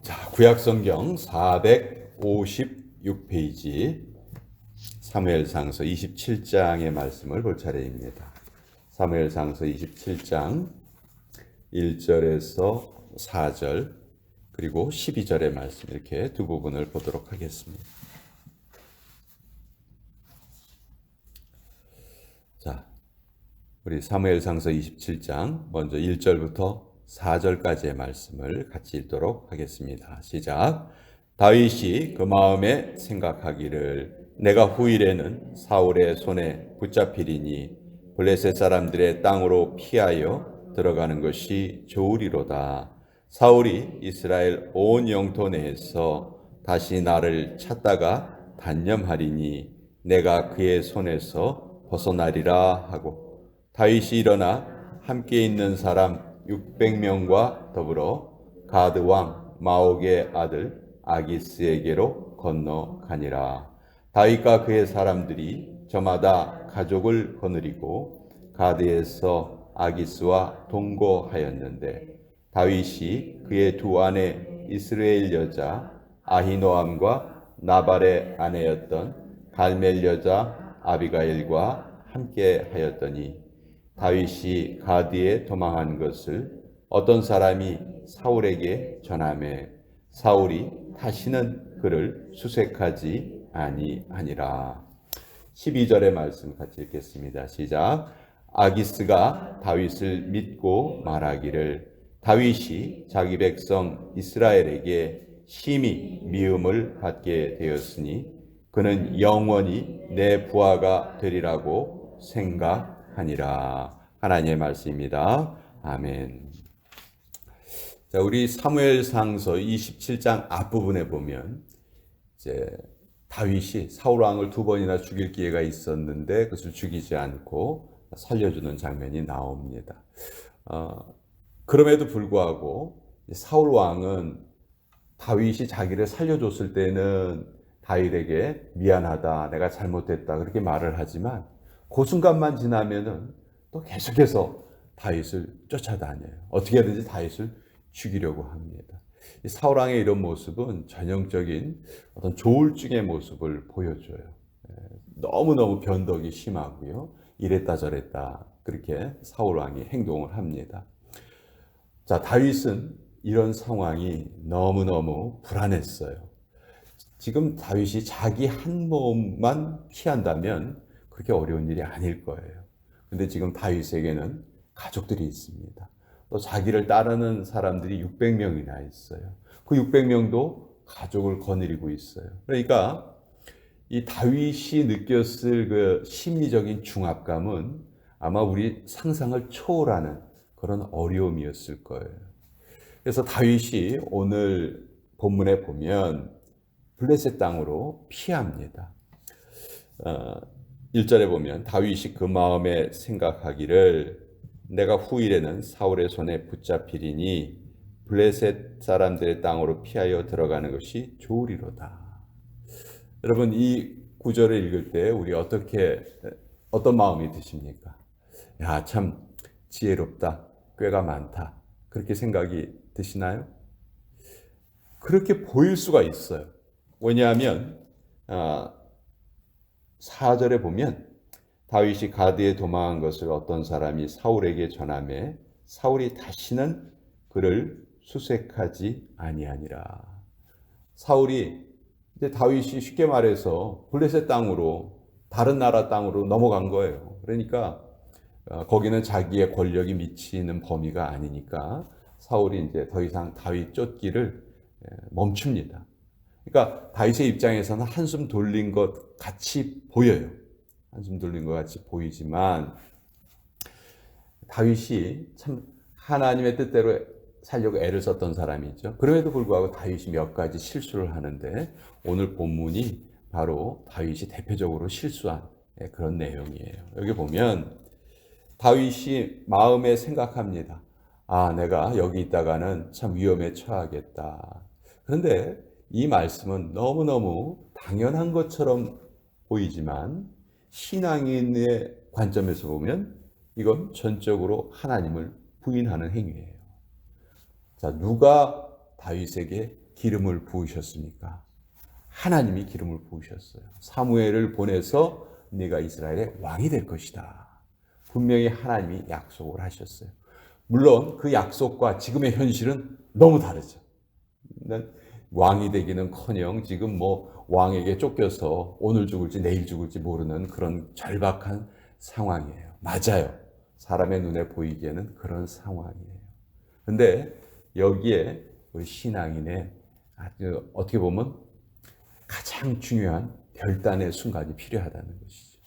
자, 구약성경 456페이지 사무엘상서 27장의 말씀을 볼 차례입니다. 사무엘상서 27장 1절에서 4절 그리고 12절의 말씀, 이렇게 두 부분을 보도록 하겠습니다. 자, 우리 사무엘상서 27장 먼저 1절부터 4절까지의 말씀을 같이 읽도록 하겠습니다. 시작. 다윗이 그 마음에 생각하기를 내가 후일에는 사울의 손에 붙잡히리니 블레셋 사람들의 땅으로 피하여 들어가는 것이 좋으리로다. 사울이 이스라엘 온 영토 내에서 다시 나를 찾다가 단념하리니 내가 그의 손에서 벗어나리라 하고, 다윗이 일어나 함께 있는 사람 600명과 더불어 가드 왕 마옥의 아들 아기스에게로 건너가니라. 다윗과 그의 사람들이 저마다 가족을 거느리고 가드에서 아기스와 동거하였는데, 다윗이 그의 두 아내 이스라엘 여자 아히노암과 나발의 아내였던 갈멜 여자 아비가일과 함께 하였더니, 다윗이 가드에 도망한 것을 어떤 사람이 사울에게 전하매 사울이 다시는 그를 수색하지 아니하니라. 12절의 말씀 같이 읽겠습니다. 시작. 아기스가 다윗을 믿고 말하기를 다윗이 자기 백성 이스라엘에게 심히 미움을 받게 되었으니 그는 영원히 내 부하가 되리라고 생각하니라. 하나님의 말씀입니다. 아멘. 자, 우리 사무엘상서 27장 앞부분에 보면 이제 다윗이 사울 왕을 두 번이나 죽일 기회가 있었는데 그것을 죽이지 않고 살려주는 장면이 나옵니다. 그럼에도 불구하고 사울 왕은 다윗이 자기를 살려줬을 때는 다윗에게 미안하다, 내가 잘못했다 그렇게 말을 하지만 그 순간만 지나면은 또 계속해서 다윗을 쫓아다녀요. 어떻게든지 다윗을 죽이려고 합니다. 이 사울 왕의 이런 모습은 전형적인 어떤 조울증의 모습을 보여줘요. 너무너무 변덕이 심하고요. 이랬다 저랬다 그렇게 사울 왕이 행동을 합니다. 자, 다윗은 이런 상황이 너무너무 불안했어요. 지금 다윗이 자기 한 몸만 피한다면 그렇게 어려운 일이 아닐 거예요. 근데 지금 다윗에게는 가족들이 있습니다. 또 자기를 따르는 사람들이 600명이나 있어요. 그 600명도 가족을 거느리고 있어요. 그러니까 이 다윗이 느꼈을 그 심리적인 중압감은 아마 우리 상상을 초월하는 그런 어려움이었을 거예요. 그래서 다윗이 오늘 본문에 보면 블레셋 땅으로 피합니다. 1절에 보면 다윗이 그 마음에 생각하기를 내가 후일에는 사울의 손에 붙잡히리니 블레셋 사람들의 땅으로 피하여 들어가는 것이 좋으리로다. 여러분, 이 구절을 읽을 때 우리 어떤 마음이 드십니까? 야, 참 지혜롭다, 꾀가 많다, 그렇게 생각이 드시나요? 그렇게 보일 수가 있어요. 왜냐하면 4절에 보면 다윗이 가드에 도망한 것을 어떤 사람이 사울에게 전하매 사울이 다시는 그를 수색하지 아니하니라. 사울이 이제 다윗이 쉽게 말해서 블레셋 땅으로, 다른 나라 땅으로 넘어간 거예요. 그러니까 거기는 자기의 권력이 미치는 범위가 아니니까 사울이 이제 더 이상 다윗 쫓기를 멈춥니다. 그러니까 다윗의 입장에서는 한숨 돌린 것 같이 보여요. 한숨 돌린 것 같이 보이지만 다윗이 참 하나님의 뜻대로 살려고 애를 썼던 사람이죠. 그럼에도 불구하고 다윗이 몇 가지 실수를 하는데 오늘 본문이 바로 다윗이 대표적으로 실수한 그런 내용이에요. 여기 보면 다윗이 마음에 생각합니다. 아, 내가 여기 있다가는 참 위험에 처하겠다. 그런데 이 말씀은 너무너무 당연한 것처럼 보이지만 신앙인의 관점에서 보면 이건 전적으로 하나님을 부인하는 행위예요. 자, 누가 다윗에게 기름을 부으셨습니까? 하나님이 기름을 부으셨어요. 사무엘을 보내서 네가 이스라엘의 왕이 될 것이다. 분명히 하나님이 약속을 하셨어요. 물론 그 약속과 지금의 현실은 너무 다르죠. 왕이 되기는커녕 지금 뭐 왕에게 쫓겨서 오늘 죽을지 내일 죽을지 모르는 그런 절박한 상황이에요. 맞아요. 사람의 눈에 보이기에는 그런 상황이에요. 근데 여기에 우리 신앙인의 아주 어떻게 보면 가장 중요한 결단의 순간이 필요하다는 것이죠.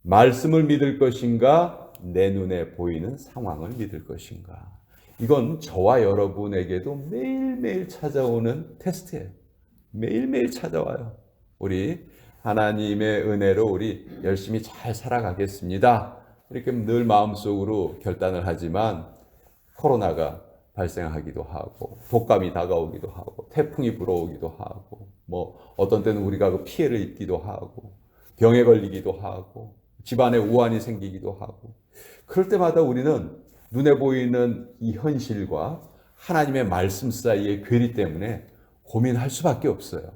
말씀을 믿을 것인가, 내 눈에 보이는 상황을 믿을 것인가. 이건 저와 여러분에게도 매일매일 찾아오는 테스트예요. 매일매일 찾아와요. 우리 하나님의 은혜로 우리 열심히 잘 살아가겠습니다. 이렇게 늘 마음속으로 결단을 하지만 코로나가 발생하기도 하고 독감이 다가오기도 하고 태풍이 불어오기도 하고 뭐 어떤 때는 우리가 그 피해를 입기도 하고 병에 걸리기도 하고 집안에 우환이 생기기도 하고 그럴 때마다 우리는 눈에 보이는 이 현실과 하나님의 말씀 사이의 괴리 때문에 고민할 수밖에 없어요.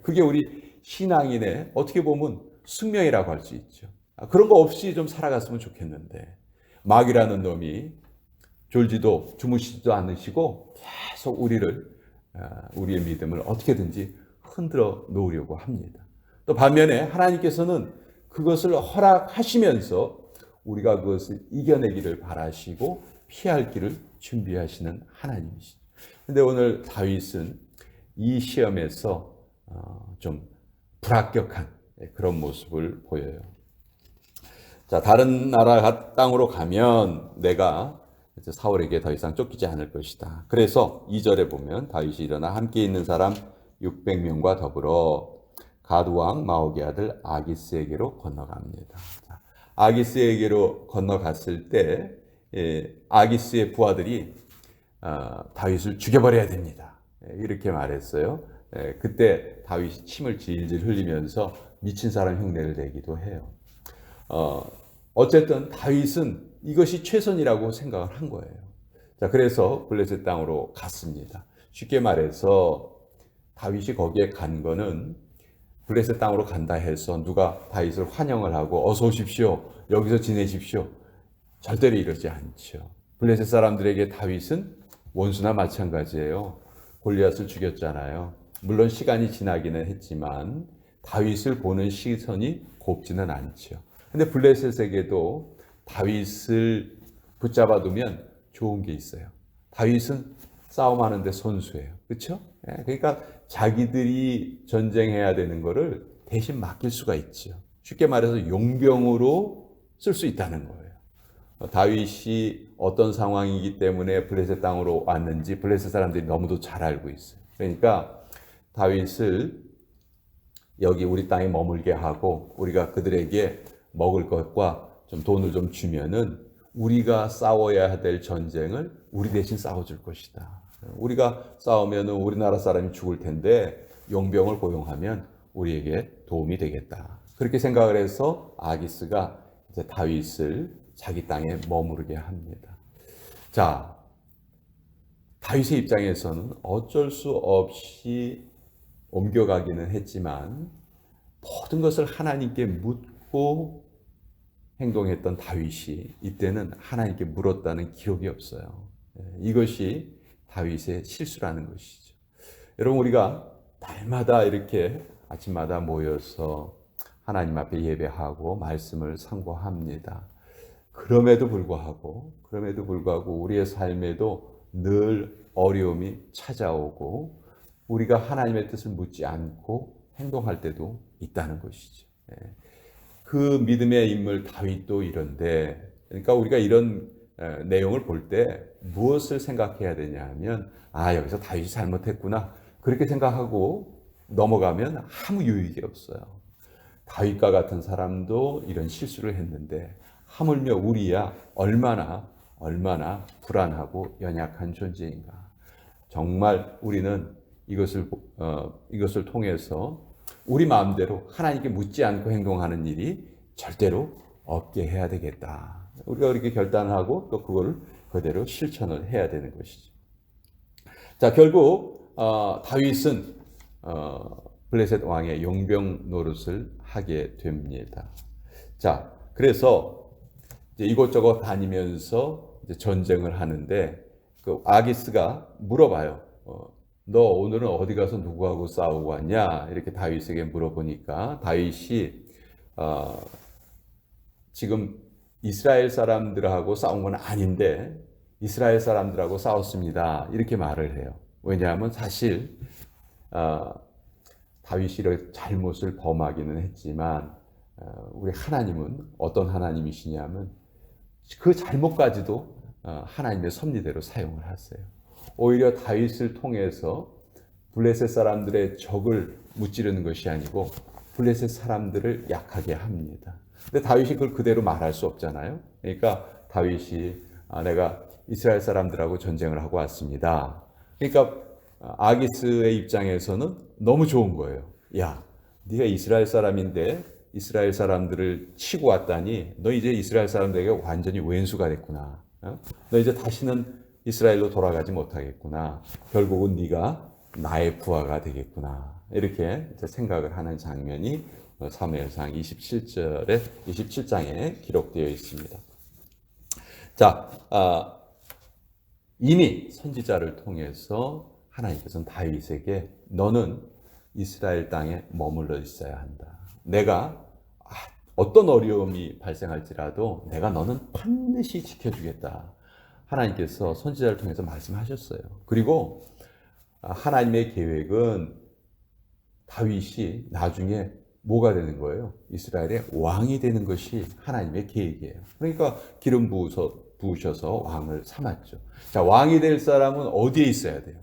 그게 우리 신앙인의 어떻게 보면 숙명이라고 할 수 있죠. 그런 거 없이 좀 살아갔으면 좋겠는데 마귀라는 놈이 졸지도 주무시지도 않으시고 계속 우리의 믿음을 어떻게든지 흔들어 놓으려고 합니다. 또 반면에 하나님께서는 그것을 허락하시면서 우리가 그것을 이겨내기를 바라시고 피할 길을 준비하시는 하나님이시죠. 그런데 오늘 다윗은 이 시험에서 좀 불합격한 그런 모습을 보여요. 자, 다른 나라 땅으로 가면 내가 이제 사울에게 더 이상 쫓기지 않을 것이다. 그래서 2절에 보면 다윗이 일어나 함께 있는 사람 600명과 더불어 가드왕 마옥의 아들 아기스에게로 건너갑니다. 자, 아기스에게로 건너갔을 때 아기스의 부하들이 다윗을 죽여버려야 됩니다. 이렇게 말했어요. 그때 다윗이 침을 질질 흘리면서 미친 사람 흉내를 내기도 해요. 어쨌든 다윗은 이것이 최선이라고 생각을 한 거예요. 자, 그래서 블레셋 땅으로 갔습니다. 쉽게 말해서 다윗이 거기에 간 거는 블레셋 땅으로 간다 해서 누가 다윗을 환영을 하고 어서 오십시오. 여기서 지내십시오. 절대로 이러지 않죠. 블레셋 사람들에게 다윗은 원수나 마찬가지예요. 골리앗을 죽였잖아요. 물론 시간이 지나기는 했지만 다윗을 보는 시선이 곱지는 않죠. 근데 블레셋에게도 다윗을 붙잡아 두면 좋은 게 있어요. 다윗은 싸움하는데 선수예요. 그렇죠? 그러니까 자기들이 전쟁해야 되는 거를 대신 맡길 수가 있죠. 쉽게 말해서 용병으로 쓸 수 있다는 거예요. 다윗이 어떤 상황이기 때문에 블레셋 땅으로 왔는지 블레셋 사람들이 너무도 잘 알고 있어요. 그러니까 다윗을 여기 우리 땅에 머물게 하고 우리가 그들에게 먹을 것과 좀 돈을 좀 주면은 우리가 싸워야 될 전쟁을 우리 대신 싸워줄 것이다. 우리가 싸우면은 우리나라 사람이 죽을 텐데 용병을 고용하면 우리에게 도움이 되겠다. 그렇게 생각을 해서 아기스가 이제 다윗을 자기 땅에 머무르게 합니다. 자, 다윗의 입장에서는 어쩔 수 없이 옮겨가기는 했지만 모든 것을 하나님께 묻고 행동했던 다윗이 이때는 하나님께 물었다는 기록이 없어요. 이것이 다윗의 실수라는 것이죠. 여러분, 우리가 날마다 이렇게 아침마다 모여서 하나님 앞에 예배하고 말씀을 상고합니다. 그럼에도 불구하고 우리의 삶에도 늘 어려움이 찾아오고 우리가 하나님의 뜻을 묻지 않고 행동할 때도 있다는 것이죠. 그 믿음의 인물 다윗도 이런데, 그러니까 우리가 이런 내용을 볼 때 무엇을 생각해야 되냐 하면 여기서 다윗이 잘못했구나 그렇게 생각하고 넘어가면 아무 유익이 없어요. 다윗과 같은 사람도 이런 실수를 했는데 하물며 우리야 얼마나 불안하고 연약한 존재인가. 정말 우리는 이것을 통해서 우리 마음대로 하나님께 묻지 않고 행동하는 일이 절대로 없게 해야 되겠다. 우리가 그렇게 결단을 하고 또 그걸 그대로 실천을 해야 되는 것이죠. 자, 결국 다윗은 블레셋 왕의 용병 노릇을 하게 됩니다. 자, 그래서 이제 이곳저곳 다니면서 이제 전쟁을 하는데 그 아기스가 물어봐요. 너 오늘은 어디 가서 누구하고 싸우고 왔냐? 이렇게 다윗에게 물어보니까 다윗이 지금 이스라엘 사람들하고 싸운 건 아닌데 이스라엘 사람들하고 싸웠습니다. 이렇게 말을 해요. 왜냐하면 사실 다윗이 이렇게 잘못을 범하기는 했지만 우리 하나님은 어떤 하나님이시냐면 그 잘못까지도 하나님의 섭리대로 사용을 하세요. 오히려 다윗을 통해서 블레셋 사람들의 적을 무찌르는 것이 아니고 블레셋 사람들을 약하게 합니다. 근데 다윗이 그걸 그대로 말할 수 없잖아요. 그러니까 다윗이 내가 이스라엘 사람들하고 전쟁을 하고 왔습니다. 그러니까 아기스의 입장에서는 너무 좋은 거예요. 야, 네가 이스라엘 사람인데 이스라엘 사람들을 치고 왔다니 너 이제 이스라엘 사람들에게 완전히 왼수가 됐구나. 너 이제 다시는 이스라엘로 돌아가지 못하겠구나. 결국은 네가 나의 부하가 되겠구나. 이렇게 생각을 하는 장면이 사무엘상 27장에 기록되어 있습니다. 자, 이미 선지자를 통해서 하나님께서는 다윗에게 너는 이스라엘 땅에 머물러 있어야 한다. 내가 어떤 어려움이 발생할지라도 내가 너는 반드시 지켜주겠다. 하나님께서 선지자를 통해서 말씀하셨어요. 그리고 하나님의 계획은 다윗이 나중에 뭐가 되는 거예요? 이스라엘의 왕이 되는 것이 하나님의 계획이에요. 그러니까 기름 부으셔서 왕을 삼았죠. 자, 왕이 될 사람은 어디에 있어야 돼요?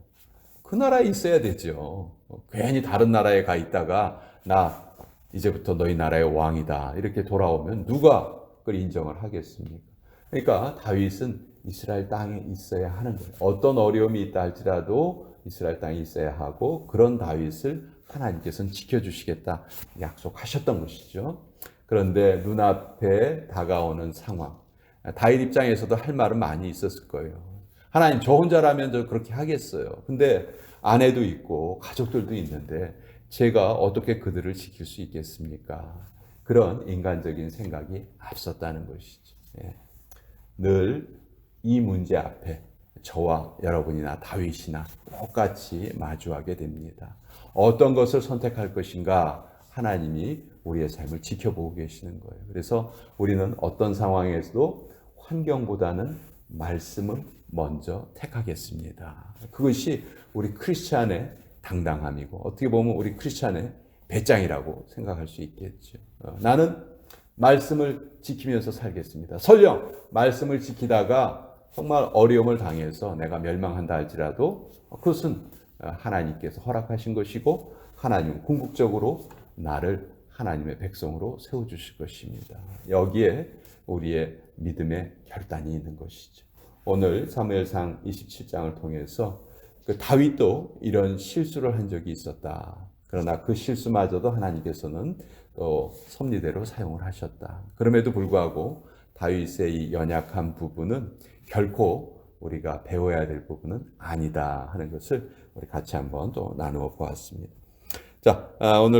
그 나라에 있어야 되죠. 괜히 다른 나라에 가 있다가 나 이제부터 너희 나라의 왕이다 이렇게 돌아오면 누가 그걸 인정을 하겠습니까? 그러니까 다윗은 이스라엘 땅에 있어야 하는 거예요. 어떤 어려움이 있다 할지라도 이스라엘 땅에 있어야 하고 그런 다윗을 하나님께서는 지켜주시겠다 약속하셨던 것이죠. 그런데 눈앞에 다가오는 상황, 다윗 입장에서도 할 말은 많이 있었을 거예요. 하나님, 저 혼자라면 저 그렇게 하겠어요. 근데 아내도 있고 가족들도 있는데 제가 어떻게 그들을 지킬 수 있겠습니까? 그런 인간적인 생각이 앞섰다는 것이죠. 늘 이 문제 앞에 저와 여러분이나 다윗이나 똑같이 마주하게 됩니다. 어떤 것을 선택할 것인가 하나님이 우리의 삶을 지켜보고 계시는 거예요. 그래서 우리는 어떤 상황에서도 환경보다는 말씀을 먼저 택하겠습니다. 그것이 우리 크리스찬의 당당함이고 어떻게 보면 우리 크리스찬의 배짱이라고 생각할 수 있겠죠. 나는 말씀을 지키면서 살겠습니다. 설령 말씀을 지키다가 정말 어려움을 당해서 내가 멸망한다 할지라도 그것은 하나님께서 허락하신 것이고 하나님은 궁극적으로 나를 하나님의 백성으로 세워주실 것입니다. 여기에 우리의 믿음의 결단이 있는 것이죠. 오늘 사무엘상 27장을 통해서 그 다윗도 이런 실수를 한 적이 있었다. 그러나 그 실수마저도 하나님께서는 또 섭리대로 사용을 하셨다. 그럼에도 불구하고 다윗의 이 연약한 부분은 결코 우리가 배워야 될 부분은 아니다 하는 것을 우리 같이 한번 또 나누어 보았습니다. 자, 오늘